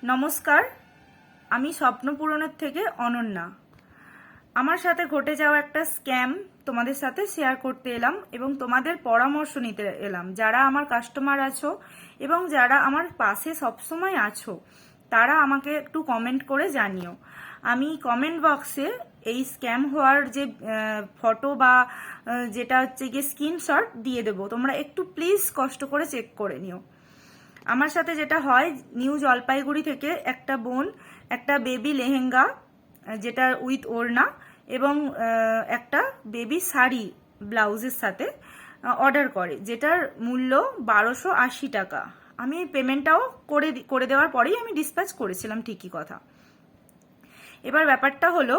নমস্কার, আমি স্বপ্নপূরণের থেকে অনন্যা। আমার সাথে ঘটে যাওয়া একটা স্ক্যাম তোমাদের সাথে শেয়ার করতে এলাম এবং তোমাদের পরামর্শ নিতে এলাম। যারা আমার কাস্টমার আছো এবং যারা আমার পাশে সবসময় আছো, তারা আমাকে একটু কমেন্ট করে জানিও। আমি কমেন্ট বক্সে এই স্ক্যাম হওয়ার যে ফটো বা যেটা হচ্ছে গিয়ে স্ক্রিনশট দিয়ে দেবো, তোমরা একটু প্লিজ কষ্ট করে চেক করে নিও। আমার সাথে যেটা হয়, নিউ জলপাইগুড়ি থেকে একটা বোন একটা বেবি লেহেঙ্গা, যেটা উইথ ওড়না এবং একটা বেবি শাড়ি ব্লাউজের সাথে অর্ডার করে, যেটার মূল্য 1280 টাকা। আমি পেমেন্টটাও করে দেওয়ার পরেই আমি ডিসপ্যাচ করেছিলাম, ঠিকই কথা। এবার ব্যাপারটা হলো,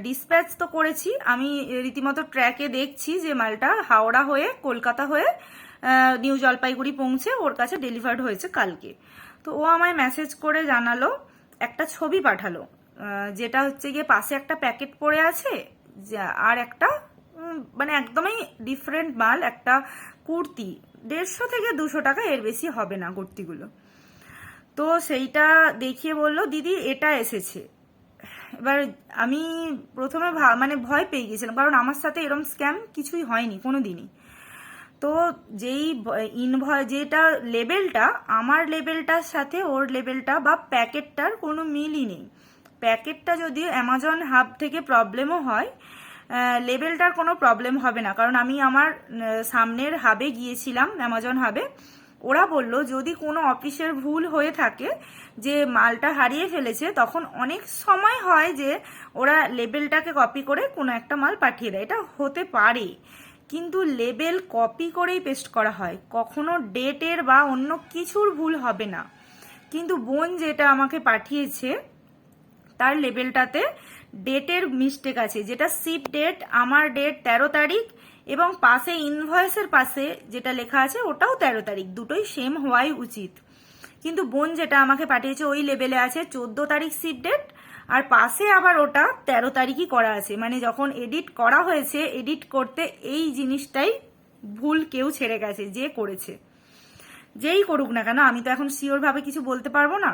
ডিসপ্যাচ তো করেছি, আমি রীতিমতো ট্র্যাকে দেখছি যে মালটা হাওড়া হয়ে কলকাতা হয়ে নিউ জলপাইগুড়ি পৌঁছে ওর কাছে ডেলিভার্ড হয়েছে কালকে। তো ও আমায় মেসেজ করে জানালো, একটা ছবি পাঠালো, যেটা হচ্ছে গিয়ে পাশে একটা প্যাকেট পড়ে আছে আর একটা মানে একদমই ডিফারেন্ট মাল, একটা কুর্তি 150 থেকে 200 টাকা, এর বেশি হবে না কুর্তিগুলো। তো সেইটা দেখিয়ে বললো, দিদি এটা এসেছে। এবার আমি প্রথমে মানে ভয় পেয়ে গেছিলাম, কারণ আমার সাথে এরকম স্ক্যাম কিছুই হয়নি কোনো দিনই। তো যেই যেটা লেবেলটা, আমার লেবেলটার সাথে ওর লেবেলটা বা প্যাকেটটার কোনো মিলই নেই। প্যাকেটটা যদি অ্যামাজন হাব থেকে প্রবলেমও হয়, লেবেলটার কোনো প্রবলেম হবে না, কারণ আমি আমার সামনের হাবে গিয়েছিলাম, অ্যামাজন হাবে। ওরা বলল যদি কোনো অফিসের ভুল হয়ে থাকে যে মালটা হারিয়ে ফেলেছে, তখন অনেক সময় হয় যে ওরা লেবেলটাকে কপি করে কোনো একটা মাল পাঠিয়ে দেয়, এটা হতে পারে। কিন্তু লেবেল কপি করেই পেস্ট করা হয়, কখনো ডেটের বা অন্য কিছুর ভুল হবে না। কিন্তু বোন যেটা আমাকে পাঠিয়েছে তার লেবেলটাতে ডেটের মিস্টেক আছে, যেটা শিপ ডেট, আমার ডেট 13 তারিখ এবং পাশে ইনভয়েসের পাশে যেটা লেখা আছে ওটাও 13 তারিখ, দুটোই সেম হওয়াই উচিত। কিন্তু বোন যেটা আমাকে পাঠিয়েছে ওই লেবেলে আছে 14 তারিখ শিপ ডেট, আর পাশে আবার ওটা 13 তারিখই করা আছে। মানে যখন এডিট করা হয়েছে, এডিট করতে এই জিনিসটাই ভুল কেউ ছেড়ে গেছে, যে করেছে, যেই করুক না কেন, আমি তো এখন শিওর ভাবে কিছু বলতে পারবো না।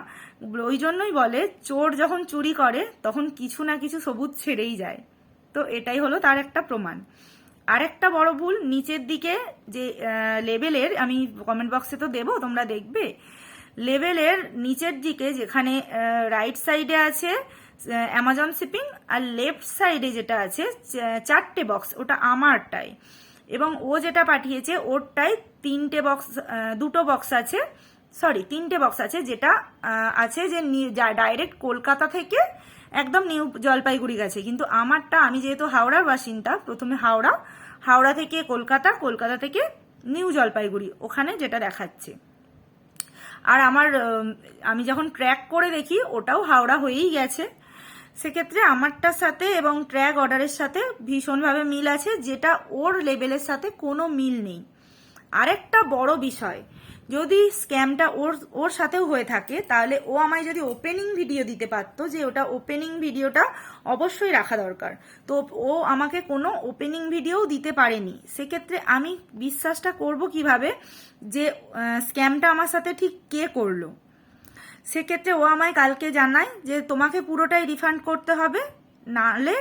ওই জন্যই বলে, চোর যখন চুরি করে তখন কিছু না কিছু সবুজ ছেড়েই যায়। তো এটাই হলো তার একটা প্রমাণ। আর একটা বড় ভুল, নিচের দিকে যে লেবেলের, আমি কমেন্ট বক্সে তো দেবো, তোমরা দেখবে, লেবেলের নিচের দিকে যেখানে রাইট সাইডে আছে অ্যামাজন শিপিং, আর লেফট সাইডে যেটা আছে 4টে বক্স, ওটা আমারটাই। এবং ও যেটা পাঠিয়েছে ওরটাই 3টে বক্স, 2টো বক্স আছে, সরি 3টে বক্স আছে, যেটা আছে যে ডাইরেক্ট কলকাতা থেকে একদম নিউ জলপাইগুড়ি গেছে। কিন্তু আমারটা, আমি যেহেতু হাওড়ার বাসিন্দা, প্রথমে হাওড়া থেকে কলকাতা, কলকাতা থেকে নিউ জলপাইগুড়ি, ওখানে যেটা দেখাচ্ছে। আর আমি যখন ট্র্যাক করে দেখি ওটাও হাওড়া হয়েই গেছে। সেক্ষেত্রে আমারটার সাথে এবং ট্র্যাক অর্ডারের সাথে ভীষণভাবে মিল আছে, যেটা ওর লেবেলের সাথে কোনো মিল নেই। আরেকটা বড় বিষয়, যদি স্ক্যামটা ওর সাথেও হয়ে থাকে, তাহলে ও আমায় যদি ওপেনিং ভিডিও দিতে পারতো, যে ওটা ওপেনিং ভিডিওটা অবশ্যই রাখা দরকার। তো ও আমাকে কোনো ওপেনিং ভিডিও দিতে পারেনি। সেক্ষেত্রে আমি বিশ্বাসটা করব কিভাবে যে স্ক্যামটা আমার সাথে ঠিক কে করলো? সেক্ষেত্রে ও আমায় কালকে জানায় যে তোমাকে পুরোটাই রিফান্ড করতে হবে, নাহলে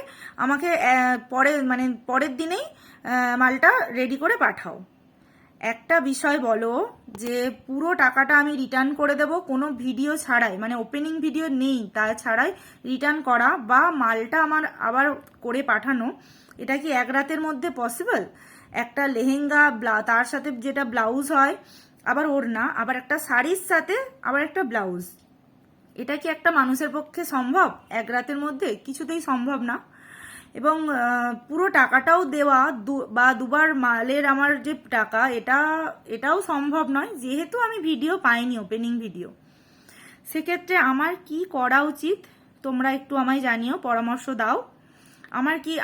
আমাকে পরের দিনেই মালটা রেডি করে পাঠাও। একটা বিষয় বলো, যে পুরো টাকাটা আমি রিটার্ন করে দেব কোনো ভিডিও ছাড়াই, মানে ওপেনিং ভিডিও নেই তা ছাড়াই রিটার্ন করা বা মালটা আমার আবার করে পাঠানো, এটা কি এক রাতের মধ্যে পসিবল? একটা লেহেঙ্গা, তার সাথে যেটা ব্লাউজ হয়, আবার ওড়না, আবার একটা শাড়ির সাথে আবার একটা ব্লাউজ, এটা কি একটা মানুষের পক্ষে সম্ভব এক রাতের মধ্যে? কিছুতেই সম্ভব না। এবং পুরো টাকাটাও দেওয়া বা দুবার মালের আমার যে টাকা, এটাও সম্ভব নয়, যেহেতু আমি ভিডিও পাইনি, ওপেনিং ভিডিও। সেক্ষেত্রে আমার কি করা উচিত তোমরা একটু আমায় জানিও, পরামর্শ দাও।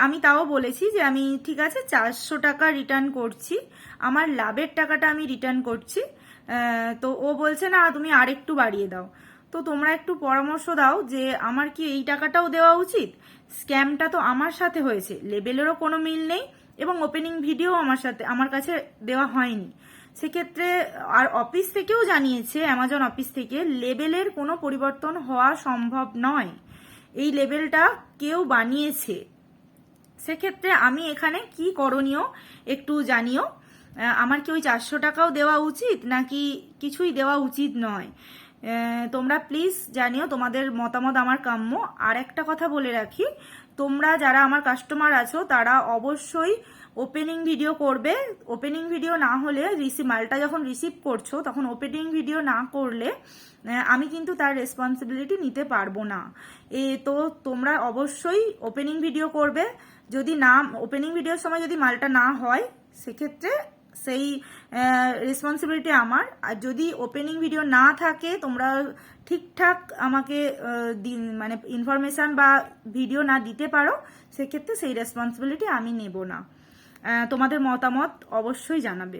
আমি তাও বলেছি যে আমি ঠিক আছে 400 টাকা রিটার্ন করছি, আমার লাভের টাকাটা আমি রিটার্ন করছি। তো ও বলছে না, তুমি আরেকটু বাড়িয়ে দাও। তো তোমরা একটু পরামর্শ দাও যে আমার কি এই টাকাটাও দেওয়া উচিত? স্ক্যামটা তো আমার সাথে হয়েছে, লেবেলেরও কোনো মিল নেই এবং ওপেনিং ভিডিও আমার কাছে দেওয়া হয়নি। সেক্ষেত্রে আর অফিস থেকেও জানিয়েছে, অ্যামাজন অফিস থেকে লেবেলের কোনো পরিবর্তন হওয়া সম্ভব নয়, এই লেবেলটা কেউ বানিয়েছে। সেক্ষেত্রে আমি এখানে কি করণীয় একটু জানিও। আমার কি ওই 400 টাকাও দেওয়া উচিত নাকি কিছুই দেওয়া উচিত নয়, তোমরা প্লিজ জানিও, তোমাদের মতামত আমার কাম্য। আর একটা কথা বলে রাখি, তোমরা যারা আমার কাস্টমার আছো তারা অবশ্যই ওপেনিং ভিডিও করবে। ওপেনিং ভিডিও না হলে মালটা যখন রিসিভ করছো তখন ওপেনিং ভিডিও না করলে আমি কিন্তু তার রেসপন্সিবিলিটি নিতে পারবো না। তো তোমরা অবশ্যই ওপেনিং ভিডিও করবে। যদি না ওপেনিং ভিডিওর সময় যদি মালটা না হয় সেক্ষেত্রে সেই রেসপন্সিবিলিটি আমার। আর যদি ওপেনিং ভিডিও না থাকে, তোমরা ঠিকঠাক আমাকে মানে ইনফরমেশান বা ভিডিও না দিতে পারো, সেক্ষেত্রে সেই রেসপন্সিবিলিটি আমি নেব না। তোমাদের মতামত অবশ্যই জানাবে।